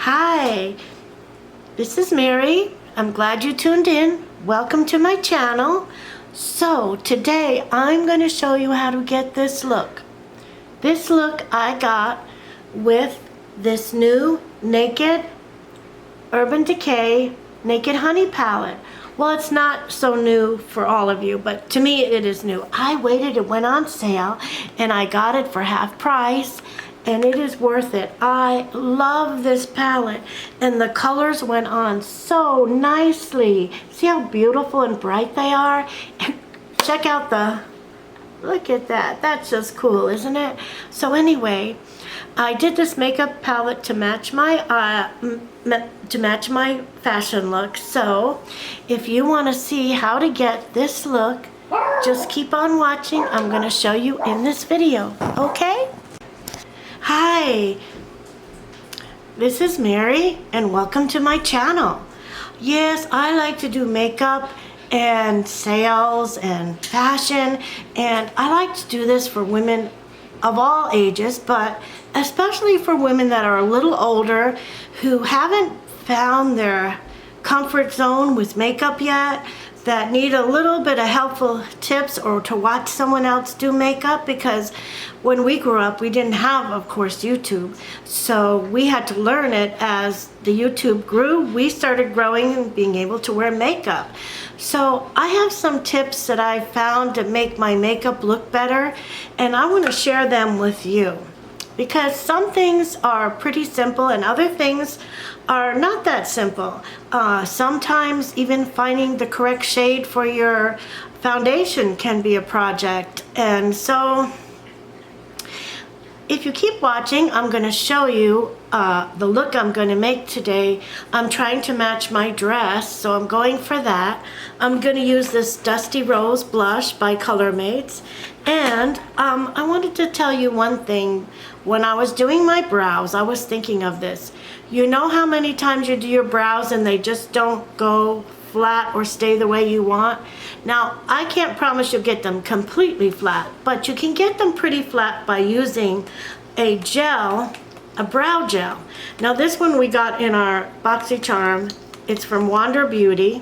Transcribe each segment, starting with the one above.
Hi, this is Mary. I'm glad you tuned in. Welcome to my channel. So today I'm going to show you how to get this look. This look I got with this new Naked Urban Decay Naked Honey palette. Well, it's not so new for all of you, but to me it is new. I waited, it went on sale, and I got it for half price, and it is worth it. I love this palette, and the colors went on so nicely. See how beautiful and bright they are? And check out look at that. That's just cool, isn't it? So anyway, I did this makeup palette to match my fashion look. So if you want to see how to get this look, just keep on watching. I'm going to show you in this video, okay? Hi, this is Mary and welcome to my channel. Yes, I like to do makeup and sales and fashion, and I like to do this for women of all ages, but especially for women that are a little older who haven't found their comfort zone with makeup yet, that need a little bit of helpful tips or to watch someone else do makeup, because when we grew up we didn't have, of course, YouTube, so we had to learn it. As the YouTube grew, we started growing and being able to wear makeup. So I have some tips that I found to make my makeup look better, and I want to share them with you, because some things are pretty simple and other things are not that simple. Sometimes even finding the correct shade for your foundation can be a project. And so if you keep watching, I'm going to show you the look I'm going to make today. I'm trying to match my dress, so I'm going for that. I'm going to use this Dusty Rose blush by Colormates. And I wanted to tell you one thing. When I was doing my brows, I was thinking of this. You know how many times you do your brows and they just don't go flat or stay the way you want? Now, I can't promise you'll get them completely flat, but you can get them pretty flat by using a gel, a brow gel. Now, this one we got in our BoxyCharm. It's from Wander Beauty,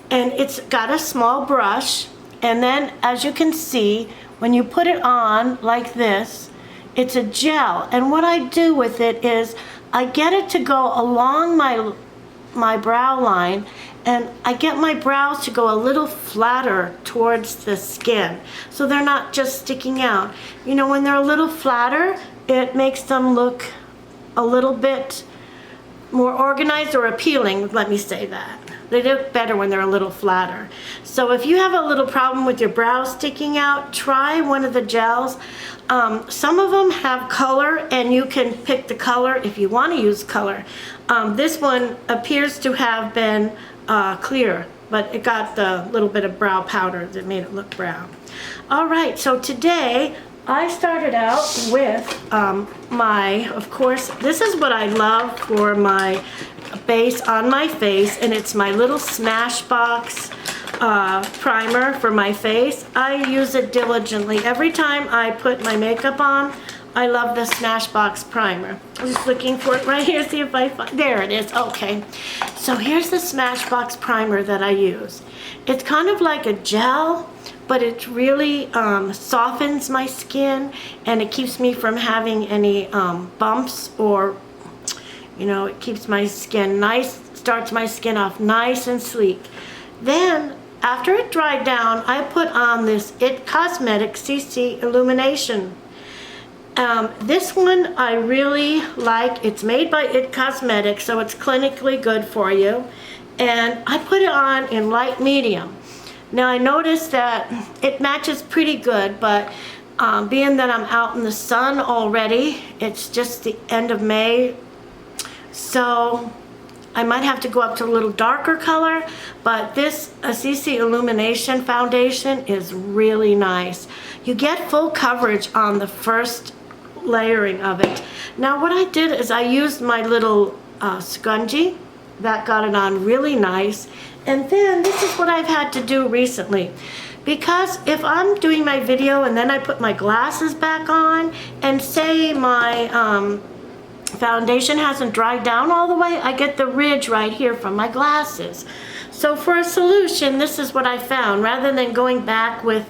and it's got a small brush, and then as you can see, when you put it on like this, it's a gel, and what I do with it is I get it to go along my brow line, and I get my brows to go a little flatter towards the skin, so they're not just sticking out. You know, when they're a little flatter, it makes them look a little bit more organized or appealing, let me say that. They look better when they're a little flatter. So if you have a little problem with your brows sticking out, try one of the gels. Some of them have color, and you can pick the color if you want to use color. This one appears to have been clear, but it got the little bit of brow powder that made it look brown. All right, so today I started out with of course, this is what I love for my base on my face, and it's my little Smashbox primer for my face. I use it diligently. Every time I put my makeup on, I love the Smashbox primer. I'm just looking for it right here, see if I find, there it is, okay. So here's the Smashbox primer that I use. It's kind of like a gel, but it really softens my skin, and it keeps me from having any bumps, or, you know, it keeps my skin nice, starts my skin off nice and sleek. Then, after it dried down, I put on this IT Cosmetics CC Illumination. This one I really like. It's made by IT Cosmetics, so it's clinically good for you. And I put it on in light medium. Now I noticed that it matches pretty good, but being that I'm out in the sun already, it's just the end of May, so I might have to go up to a little darker color, but this CC Illumination foundation is really nice. You get full coverage on the first layering of it. Now what I did is I used my little scrunchie that got it on really nice, and then this is what I've had to do recently, because if I'm doing my video and then I put my glasses back on, and say my foundation hasn't dried down all the way, I get the ridge right here from my glasses. So for a solution, this is what I found. Rather than going back with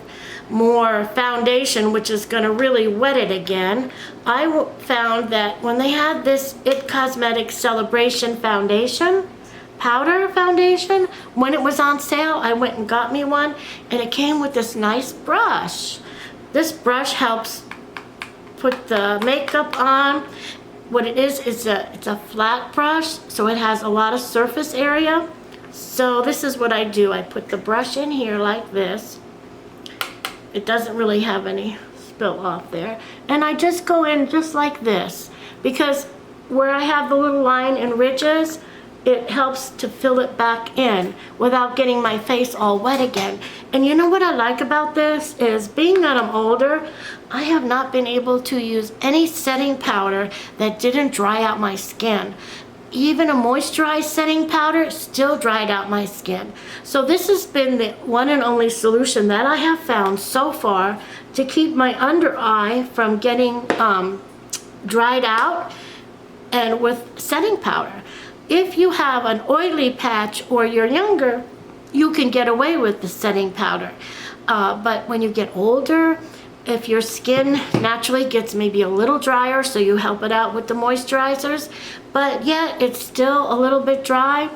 more foundation, which is going to really wet it again, I found that when they had this IT Cosmetics Celebration Foundation, powder foundation, when it was on sale, I went and got me one, and it came with this nice brush. This brush helps put the makeup on. What it is it's a flat brush, so it has a lot of surface area. So this is what I do. I put the brush in here like this. It doesn't really have any spill off there. And I just go in just like this, because where I have the little line and ridges, it helps to fill it back in without getting my face all wet again. And you know what I like about this is, being that I'm older, I have not been able to use any setting powder that didn't dry out my skin. Even a moisturized setting powder still dried out my skin. So this has been the one and only solution that I have found so far to keep my under eye from getting dried out, and with setting powder. If you have an oily patch or you're younger, you can get away with the setting powder. But when you get older, if your skin naturally gets maybe a little drier, so you help it out with the moisturizers, but yet it's still a little bit dry,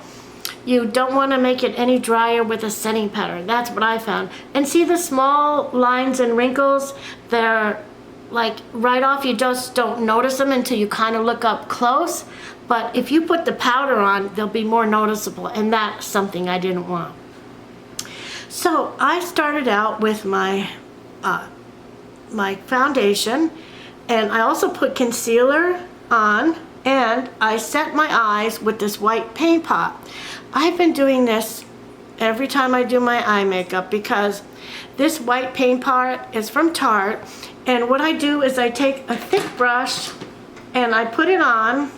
you don't want to make it any drier with a setting powder. That's what I found. And see the small lines and wrinkles? They're like right off, you just don't notice them until you kind of look up close. But if you put the powder on, they'll be more noticeable, and that's something I didn't want. So I started out with my my foundation, and I also put concealer on, and I set my eyes with this white paint pot. I've been doing this every time I do my eye makeup, because this white paint pot is from Tarte, and what I do is I take a thick brush and I put it on.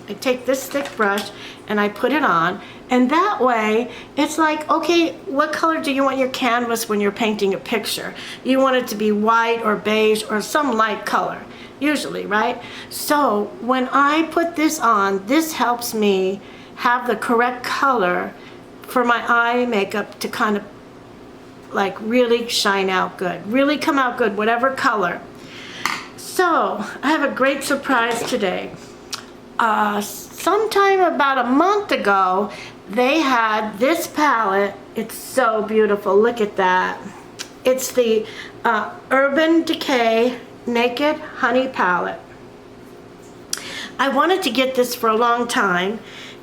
I take this thick brush and I put it on, and that way it's like, okay, what color do you want your canvas when you're painting a picture? You want it to be white or beige or some light color, usually, right? So when I put this on, this helps me have the correct color for my eye makeup to kind of like really shine out good, really come out good, whatever color. So I have a great surprise today. Sometime about a month ago, they had this palette. It's so beautiful. Look at that. It's the Urban Decay Naked Honey palette. I wanted to get this for a long time,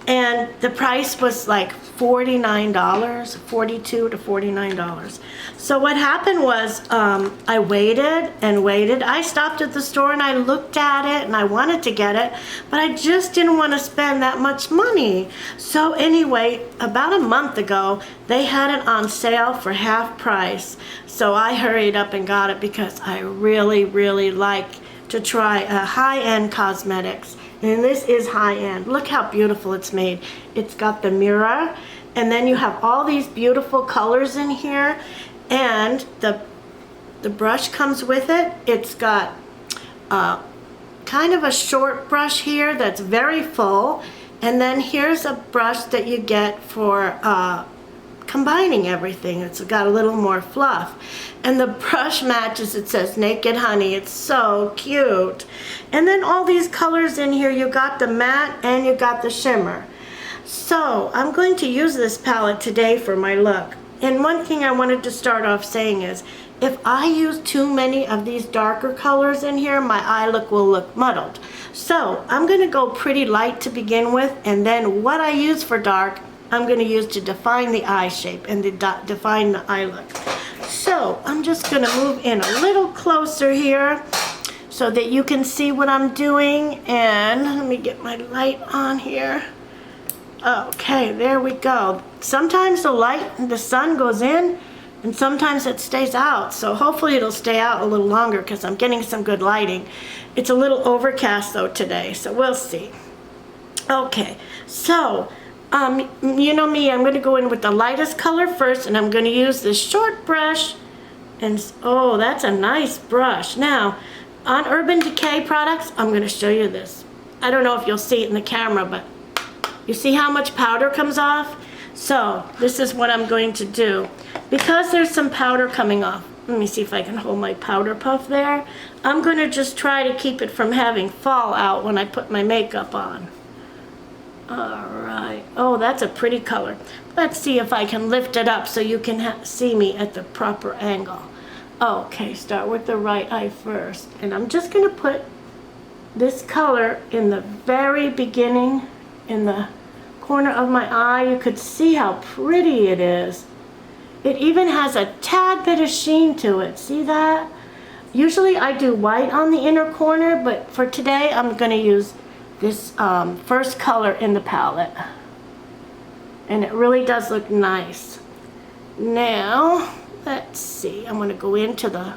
and the price was like $49, $42 to $49. So what happened was, I waited and waited. I stopped at the store and I looked at it and I wanted to get it, but I just didn't want to spend that much money. So anyway, about a month ago, they had it on sale for half price. So I hurried up and got it, because I really, really like to try a high-end cosmetics. And this is high-end. Look how beautiful it's made. It's got the mirror, and then you have all these beautiful colors in here, and the brush comes with it. It's got kind of a short brush here that's very full, and then here's a brush that you get for combining everything. It's got a little more fluff, and the brush matches. It says Naked Honey. It's so cute. And then all these colors in here, you got the matte and you got the shimmer. So I'm going to use this palette today for my look. And one thing I wanted to start off saying is, if I use too many of these darker colors in here, my eye look will look muddled. So I'm going to go pretty light to begin with, and then what I use for dark, I'm going to use to define the eye shape and to define the eye look. So I'm just going to move in a little closer here so that you can see what I'm doing. And let me get my light on here. Okay, there we go. Sometimes the light, the sun goes in, and sometimes it stays out. So hopefully it'll stay out a little longer, because I'm getting some good lighting. It's a little overcast though today, so we'll see. Okay, so you know me, I'm going to go in with the lightest color first, and I'm going to use this short brush. And oh, that's a nice brush. Now, on Urban Decay products, I'm going to show you this. I don't know if you'll see it in the camera, but you see how much powder comes off? So this is what I'm going to do. Because there's some powder coming off, let me see if I can hold my powder puff there. I'm going to just try to keep it from having fallout when I put my makeup on. Alright. Oh, that's a pretty color. Let's see if I can lift it up so you can see me at the proper angle. Okay, start with the right eye first. And I'm just going to put this color in the very beginning, in the corner of my eye. You could see how pretty it is. It even has a tad bit of sheen to it. See that? Usually I do white on the inner corner, but for today I'm going to use this first color in the palette. And it really does look nice. Now, let's see. I'm going to go into the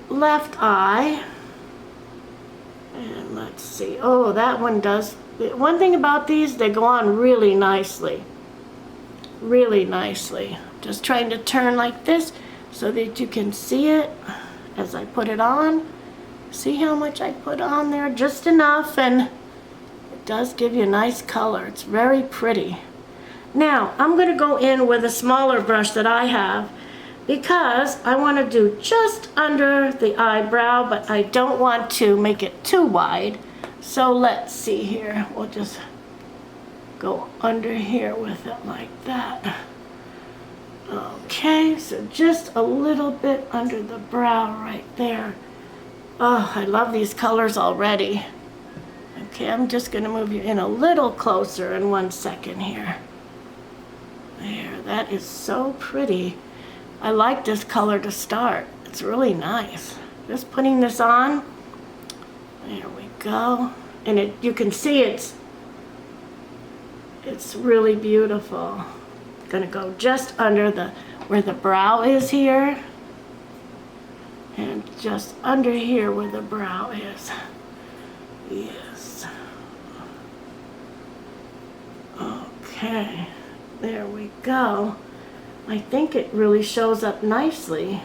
left eye. And let's see. Oh, that one does. One thing about these, they go on really nicely. Really nicely. Just trying to turn like this so that you can see it as I put it on. See how much I put on there? Just enough, and it does give you a nice color. It's very pretty. Now, I'm going to go in with a smaller brush that I have because I want to do just under the eyebrow, but I don't want to make it too wide. So let's see here. We'll just go under here with it like that. Okay, so just a little bit under the brow right there. Oh, I love these colors already. Okay, I'm just going to move you in a little closer in 1 second here. There, that is so pretty. I like this color to start. It's really nice. Just putting this on. There we go. And you can see it's really beautiful. Gonna go just under where the brow is here. And just under here where the brow is. Yes. Okay. There we go. I think it really shows up nicely.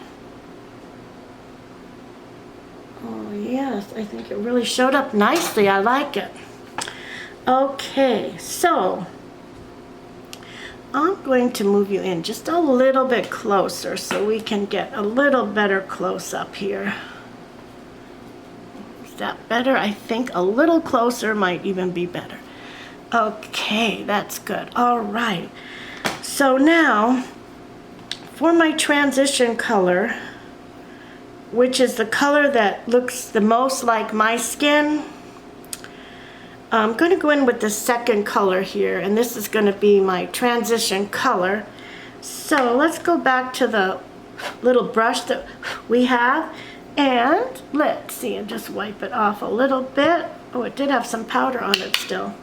Oh yes, I think it really showed up nicely. I like it. Okay, so I'm going to move you in just a little bit closer so we can get a little better close up here. Is that better? I think a little closer might even be better. Okay, that's good. All right. So now, for my transition color, which is the color that looks the most like my skin, I'm going to go in with the second color here, and this is going to be my transition color. So let's go back to the little brush that we have, and let's see, and just wipe it off a little bit. Oh, it did have some powder on it still.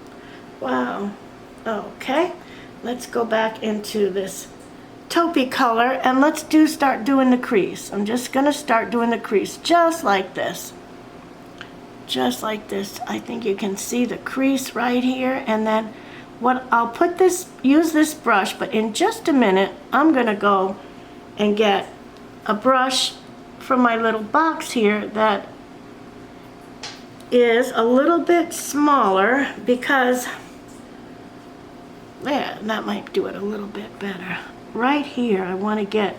Wow. Okay, let's go back into this taupey color, and let's start doing the crease. I'm just going to start doing the crease just like this. Just like this. I think you can see the crease right here, and then I'll use this brush, but in just a minute I'm gonna go and get a brush from my little box here that is a little bit smaller, because that might do it a little bit better. Right here I want to get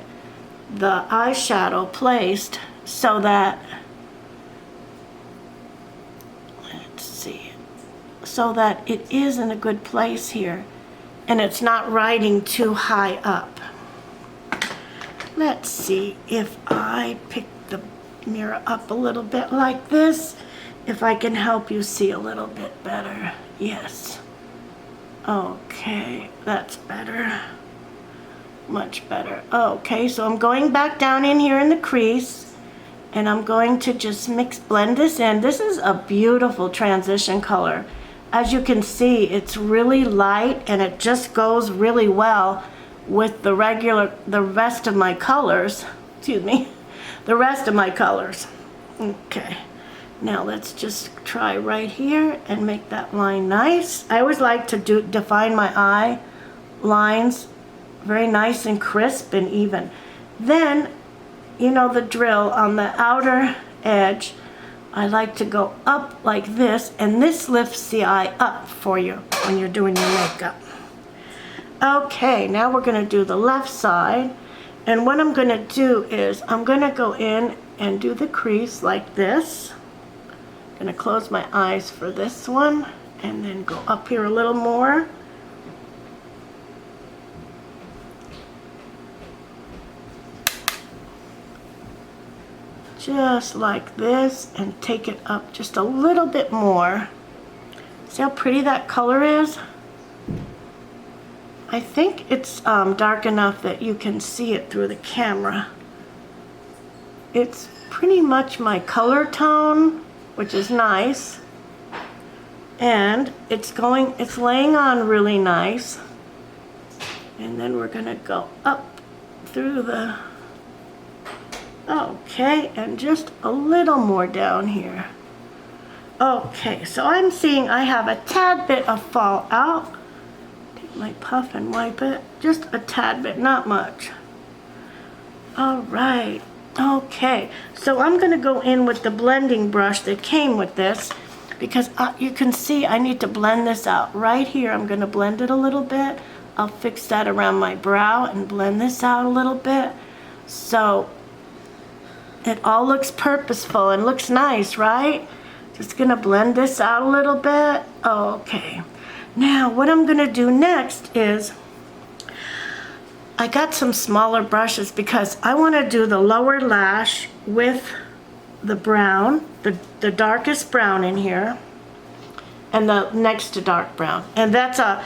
the eyeshadow placed so that it is in a good place here and it's not riding too high up. Let's see if I pick the mirror up a little bit like this, if I can help you see a little bit better. Yes. Okay, that's better. Much better. Okay, so I'm going back down in here in the crease, and I'm going to just blend this in. This is a beautiful transition color. As you can see, it's really light, and it just goes really well with the rest of my colors. Excuse me, the rest of my colors. Okay, now let's just try right here and make that line nice. I always like to define my eye lines very nice and crisp and even. Then, you know the drill, on the outer edge I like to go up like this, and this lifts the eye up for you when you're doing your makeup. Okay, now we're gonna do the left side. And what I'm gonna do is I'm gonna go in and do the crease like this. I'm gonna close my eyes for this one and then go up here a little more. Just like this, and take it up just a little bit more. See how pretty that color is? I think it's dark enough that you can see it through the camera. It's pretty much my color tone, which is nice. And it's laying on really nice. And then we're gonna go up through the, okay, and just a little more down here. Okay, so I'm seeing I have a tad bit of fallout. Take my puff and wipe it. Just a tad bit, not much. All right, okay. So I'm gonna go in with the blending brush that came with this, because you can see I need to blend this out. Right here, I'm gonna blend it a little bit. I'll fix that around my brow and blend this out a little bit. So it all looks purposeful and looks nice, right? Just gonna blend this out a little bit. Okay. Now what I'm gonna do next is, I got some smaller brushes because I wanna do the lower lash with the brown, the darkest brown in here, and the next to dark brown. And that's a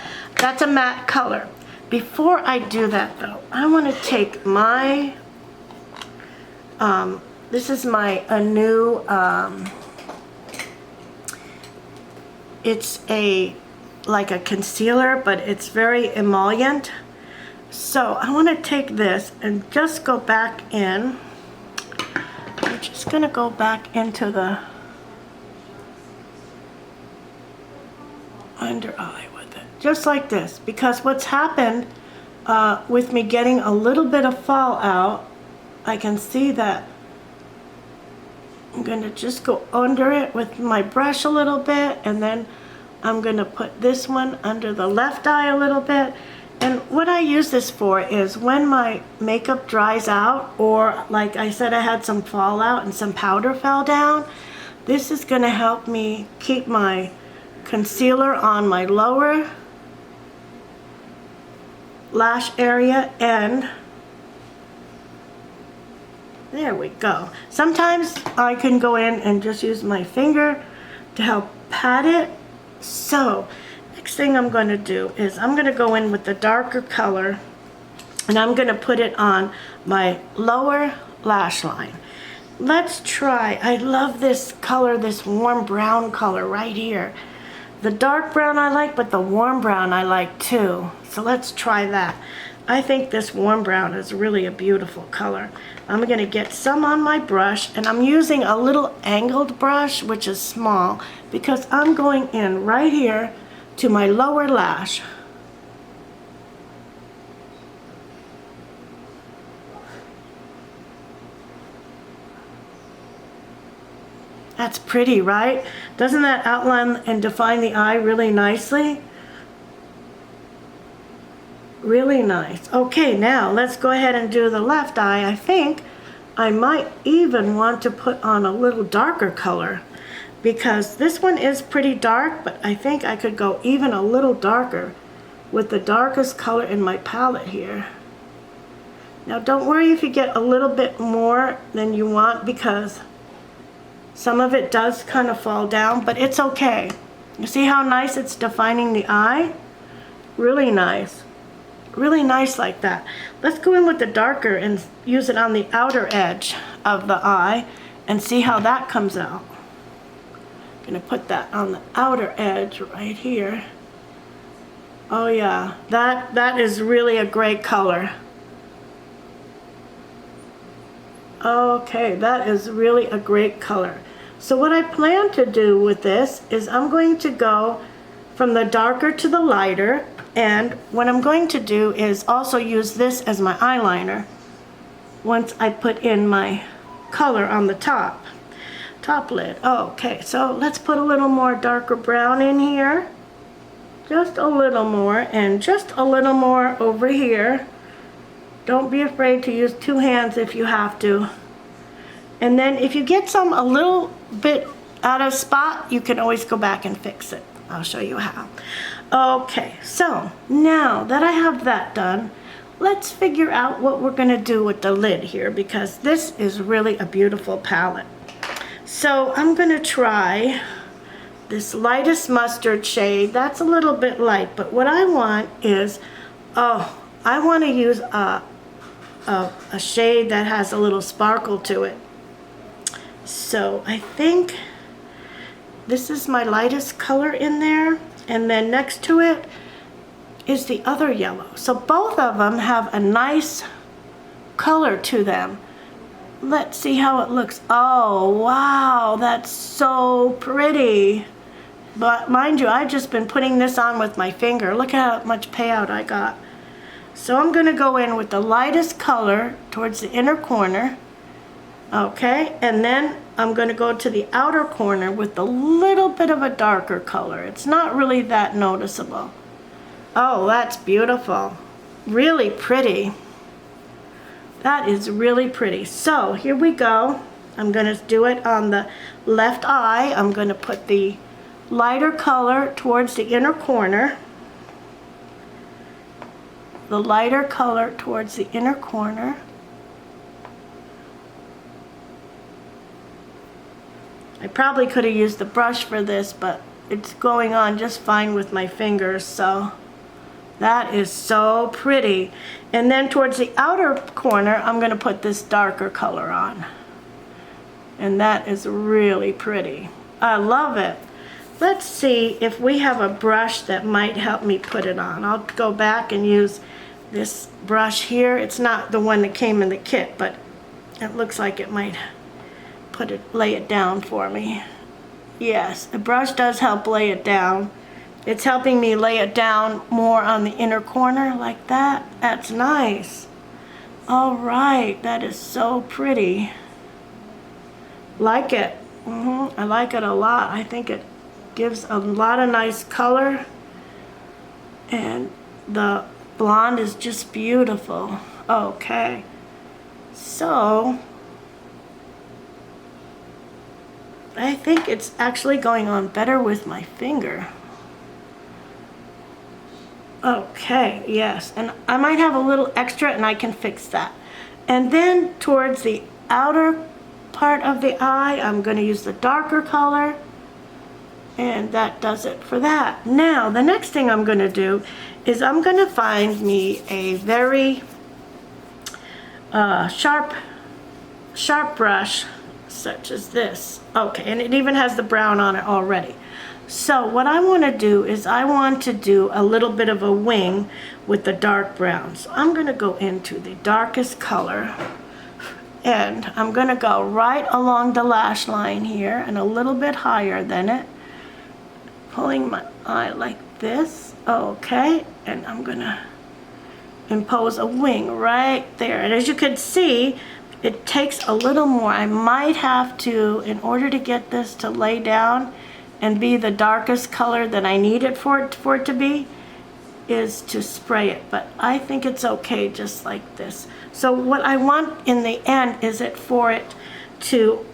matte color. Before I do that though, I wanna take my, this is a new, it's like a concealer, but it's very emollient. So I want to take this and just go back in. I'm just going to go back into the under eye with it, just like this, because what's happened with me getting a little bit of fallout, I can see that I'm going to just go under it with my brush a little bit, and then I'm going to put this one under the left eye a little bit. And what I use this for is when my makeup dries out, or like I said, I had some fallout and some powder fell down, this is going to help me keep my concealer on my lower lash area, and there we go. Sometimes I can go in and just use my finger to help pat it. So next thing I'm going to do is I'm going to go in with the darker color, and I'm going to put it on my lower lash line. Let's try. I love this color, this warm brown color right here. The dark brown I like, but the warm brown I like too. So let's try that. I think this warm brown is really a beautiful color. I'm going to get some on my brush, and I'm using a little angled brush, which is small, because I'm going in right here to my lower lash. That's pretty, right? Doesn't that outline and define the eye really nicely? Really nice. Okay, now let's go ahead and do the left eye. I think I might even want to put on a little darker color, because this one is pretty dark, but I think I could go even a little darker with the darkest color in my palette here. Now don't worry if you get a little bit more than you want, because some of it does kind of fall down, but it's okay. You see how nice it's defining the eye? Really nice. Really nice like that. Let's go in with the darker and use it on the outer edge of the eye and see how that comes out. I'm gonna put that on the outer edge right here. Oh yeah, that is really a great color. Okay, that is really a great color. So what I plan to do with this is I'm going to go from the darker to the lighter, and what I'm going to do is also use this as my eyeliner once I put in my color on the top. top lid. Okay, so let's put a little more darker brown in here. Just a little more, and just a little more over here. Don't be afraid to use 2 hands if you have to. And then if you get some a little bit out of spot, you can always go back and fix it. I'll show you how. Okay, so now that I have that done, let's figure out what we're gonna do with the lid here, because this is really a beautiful palette. So I'm gonna try this lightest mustard shade. That's a little bit light, but what I want is, I want to use a shade that has a little sparkle to it. So I think this is my lightest color in there, and then next to it is the other yellow. So both of them have a nice color to them. Let's see how it looks. Oh, wow, that's so pretty. But mind you, I've just been putting this on with my finger. Look at how much payout I got. So I'm gonna go in with the lightest color towards the inner corner. Okay, and then I'm gonna go to the outer corner with a little bit of a darker color. It's not really that noticeable. Oh, that's beautiful. Really pretty. That is really pretty. So here we go. I'm gonna do it on the left eye. I'm gonna put the lighter color towards the inner corner. The lighter color towards the inner corner. I probably could have used the brush for this, but it's going on just fine with my fingers, so that is so pretty. And then towards the outer corner, I'm going to put this darker color on. And that is really pretty. I love it. Let's see if we have a brush that might help me put it on. I'll go back and use this brush here. It's not the one that came in the kit, but it looks like it might lay it down for me. Yes, a brush does help lay it down. It's helping me lay it down more on the inner corner like that. That's nice. All right, that is so pretty. Like it. I like it a lot. I think it gives a lot of nice color, and the blonde is just beautiful. Okay, so I think it's actually going on better with my finger. Okay, yes, and I might have a little extra and I can fix that. And then towards the outer part of the eye, I'm going to use the darker color, and that does it for that. Now, the next thing I'm going to do is I'm going to find me a very sharp brush, such as this. Okay, and it even has the brown on it already. So what I want to do is I want to do a little bit of a wing with the dark brown. So I'm going to go into the darkest color, and I'm going to go right along the lash line here and a little bit higher than it, pulling my eye like this. Okay, and I'm going to impose a wing right there. And as you can see, it takes a little more. I might have to, in order to get this to lay down and be the darkest color that I need it for it to be, is to spray it. But I think it's okay just like this. So what I want in the end is for it to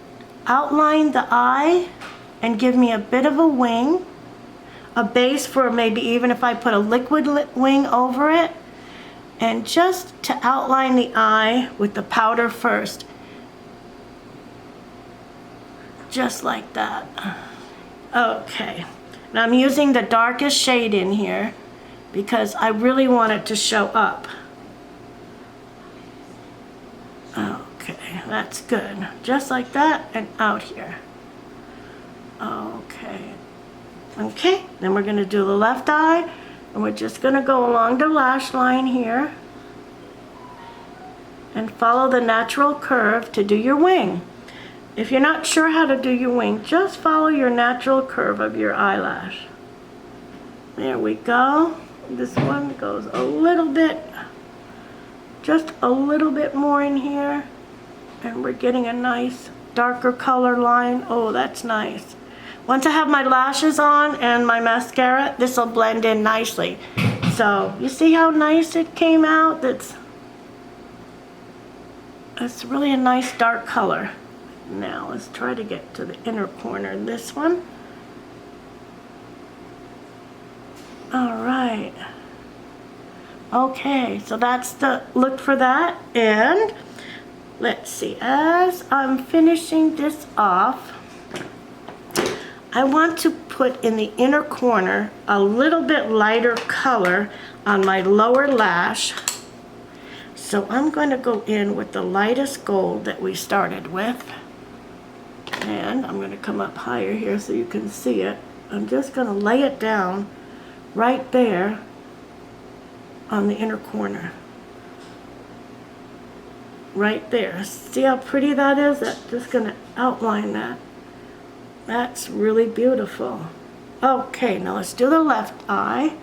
outline the eye and give me a bit of a wing, a base for maybe even if I put a liquid wing over it, and just to outline the eye with the powder first. Just like that. Okay, now I'm using the darkest shade in here because I really want it to show up. Okay, that's good. Just like that and out here. Okay. Okay, then we're gonna do the left eye, and we're just gonna go along the lash line here and follow the natural curve to do your wing. If you're not sure how to do your wing, just follow your natural curve of your eyelash. There we go. This one goes a little bit, just a little bit more in here, and we're getting a nice darker color line. Oh, that's nice. Once I have my lashes on and my mascara, this will blend in nicely. So you see how nice it came out? It's really a nice dark color. Now let's try to get to the inner corner. This one. All right. Okay, so that's the look for that. And let's see, as I'm finishing this off, I want to put in the inner corner a little bit lighter color on my lower lash. So I'm going to go in with the lightest gold that we started with. And I'm going to come up higher here so you can see it. I'm just going to lay it down right there on the inner corner. Right there. See how pretty that is? That's just going to outline that. That's really beautiful. Okay, now let's do the left eye.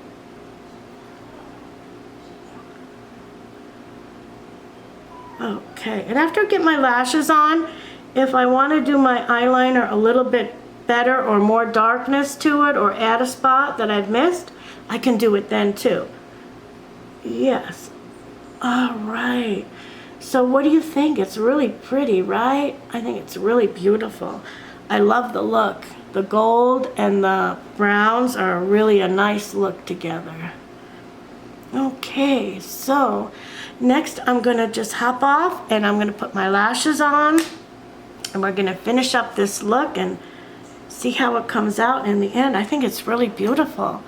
Okay, and after I get my lashes on, if I want to do my eyeliner a little bit better or more darkness to it or add a spot that I've missed, I can do it then too. Yes. All right. So what do you think? It's really pretty, right? I think it's really beautiful. I love the look. The gold and the browns are really a nice look together. Okay, so next I'm going to just hop off and I'm going to put my lashes on. And we're going to finish up this look and see how it comes out in the end. I think it's really beautiful.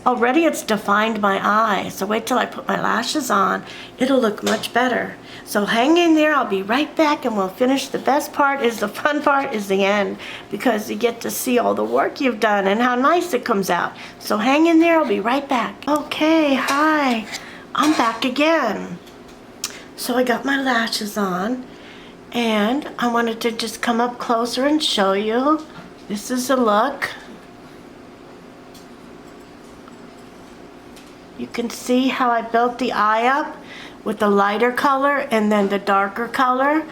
Already it's defined my eye, so wait till I put my lashes on. It'll look much better. So hang in there, I'll be right back and we'll finish. The best part is, the fun part is the end, because you get to see all the work you've done and how nice it comes out. So hang in there, I'll be right back. Okay, hi, I'm back again. So I got my lashes on and I wanted to just come up closer and show you. This is the look. You can see how I built the eye up with the lighter color and then the darker color.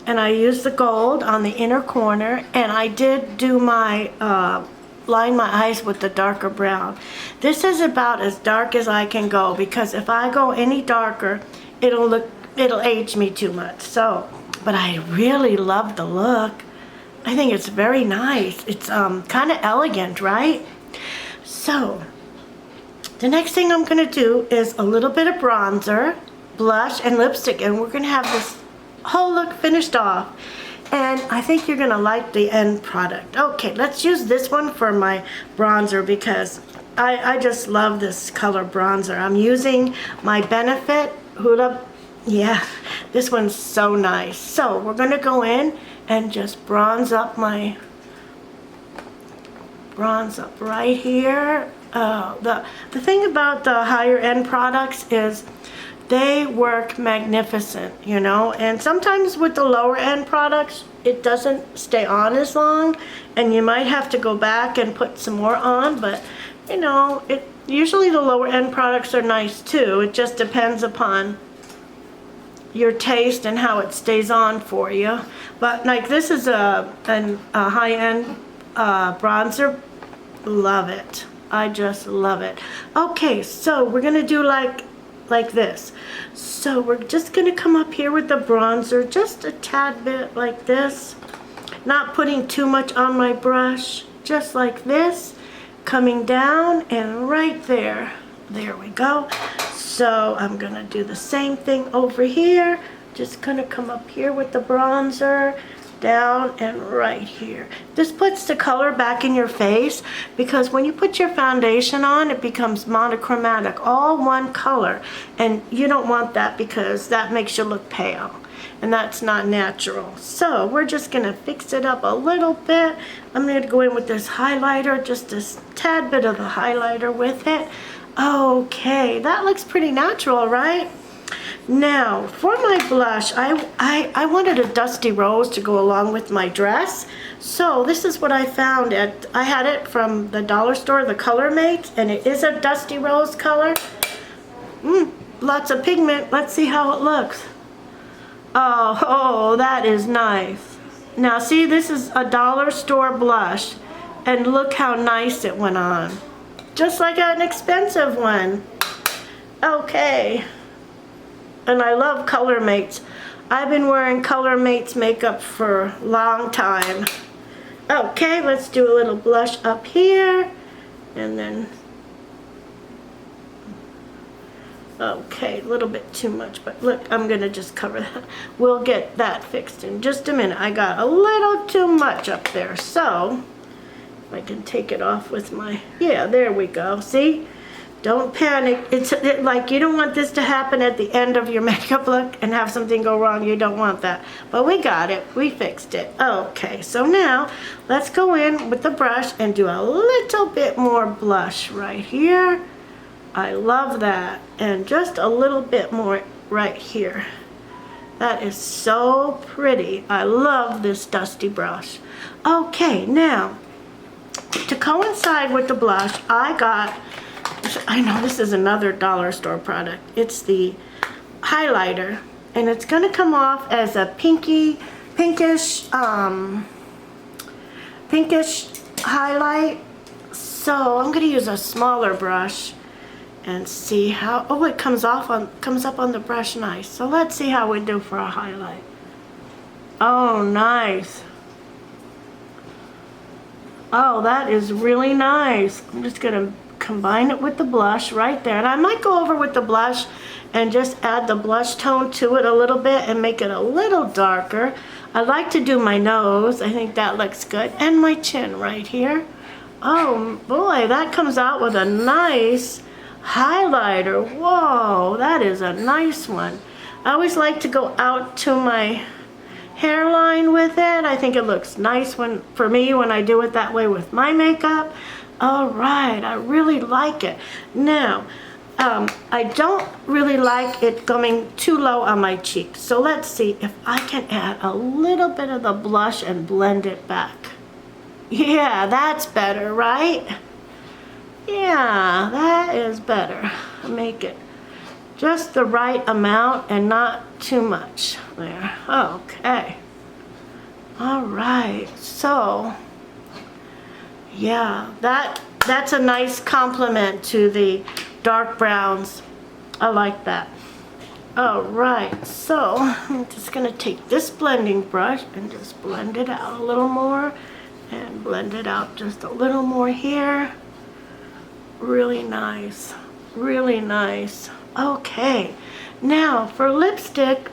And I used the gold on the inner corner, and I did do my, line my eyes with the darker brown. This is about as dark as I can go, because if I go any darker, it'll age me too much. So, but I really love the look. I think it's very nice. It's kind of elegant, right? So, the next thing I'm going to do is a little bit of bronzer, blush, and lipstick, and we're going to have this whole look finished off. And I think you're going to like the end product. Okay, let's use this one for my bronzer, because I just love this color bronzer. I'm using my Benefit Huda. Yeah, this one's so nice. So we're going to go in and just bronze up right here. The thing about the higher end products is they work magnificent, you know, and sometimes with the lower end products it doesn't stay on as long, and you might have to go back and put some more on, but you know, usually the lower end products are nice too. It just depends upon your taste and how it stays on for you. But like this is a high end bronzer. Love it. I just love it. Okay, so we're gonna do like this. So we're just gonna come up here with the bronzer, just a tad bit like this, not putting too much on my brush, just like this, coming down and right there. There we go. So I'm gonna do the same thing over here. Just gonna come up here with the bronzer, down and right here. This puts the color back in your face, because when you put your foundation on, it becomes monochromatic, all one color, and you don't want that, because that makes you look pale, and that's not natural. So we're just gonna fix it up a little bit. I'm gonna go in with this highlighter, just a tad bit of the highlighter with it. Okay, that looks pretty natural, right? Now, for my blush, I wanted a dusty rose to go along with my dress. So this is what I found I had it from the dollar store, the Colormates, and it is a dusty rose color. Lots of pigment. Let's see how it looks. Oh, that is nice. Now see, this is a dollar store blush, and look how nice it went on. Just like an expensive one. Okay. And I love Colormates. I've been wearing Colormates makeup for a long time. Okay, let's do a little blush up here. And then, okay, a little bit too much, but look, I'm gonna just cover that. We'll get that fixed in just a minute. I got a little too much up there, so if I can take it off with my, yeah, there we go. See? Don't panic. It's like you don't want this to happen at the end of your makeup look and have something go wrong. You don't want that. But we got it. We fixed it. Okay, so now let's go in with the brush and do a little bit more blush right here. I love that. And just a little bit more right here. That is so pretty. I love this dusty brush. Okay, now to coincide with the blush, I know this is another dollar store product. It's the highlighter, and it's gonna come off as a pinkish highlight. So I'm gonna use a smaller brush and see how, oh, it comes up on the brush nice. So let's see how we do for a highlight. Oh, nice. Oh, that is really nice. I'm just gonna combine it with the blush right there, and I might go over with the blush and just add the blush tone to it a little bit and make it a little darker. I like to do my nose. I think that looks good, and my chin right here. Oh boy, that comes out with a nice highlighter. Whoa, that is a nice one. I always like to go out to my hairline with it. I think it looks nice for me when I do it that way with my makeup. All right, I really like it. Now, I don't really like it coming too low on my cheeks. So let's see if I can add a little bit of the blush and blend it back. Yeah, that's better, right? Yeah, that is better. Make it just the right amount and not too much there. Okay. All right, so yeah, that's a nice complement to the dark browns. I like that. All right, so I'm just gonna take this blending brush and just blend it out a little more, and blend it out just a little more here. Really nice, really nice. Okay, now for lipstick,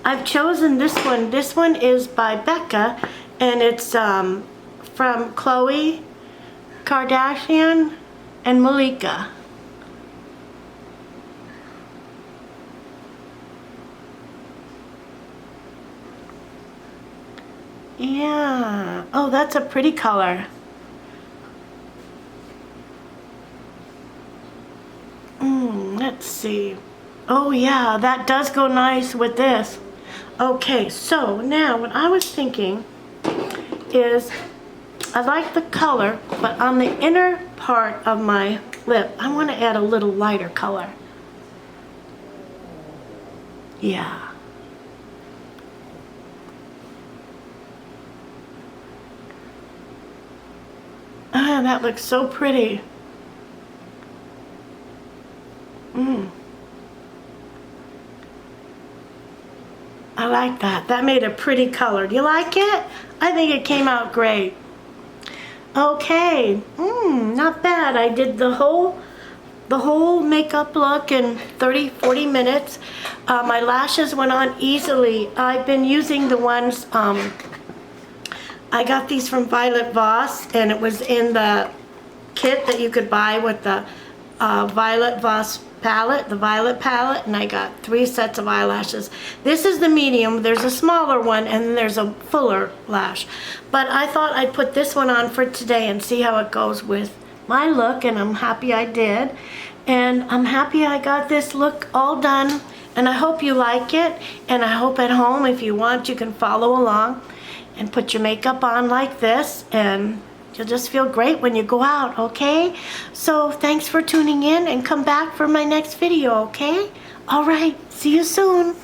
I've chosen this one. This one is by Becca, and it's from Khloe Kardashian and Malika. Yeah. Oh, that's a pretty color. Let's see. Oh yeah, that does go nice with this. Okay, so now what I was thinking is I like the color, but on the inner part of my lip, I want to add a little lighter color. Yeah. Ah, that looks so pretty. I like that. That made a pretty color. Do you like it? I think it came out great. Okay, not bad. I did the whole makeup look in 30-40 minutes. My lashes went on easily. I've been using the ones, I got these from Violet Voss, and it was in the kit that you could buy with the Violet Voss palette, the Violet palette, and I got 3 sets of eyelashes. This is the medium. There's a smaller one, and then there's a fuller lash. But I thought I'd put this one on for today and see how it goes with my look, and I'm happy I did. And I'm happy I got this look all done, and I hope you like it, and I hope at home, if you want, you can follow along and put your makeup on like this, and you'll just feel great when you go out, okay? So thanks for tuning in, and come back for my next video, okay? All right, see you soon.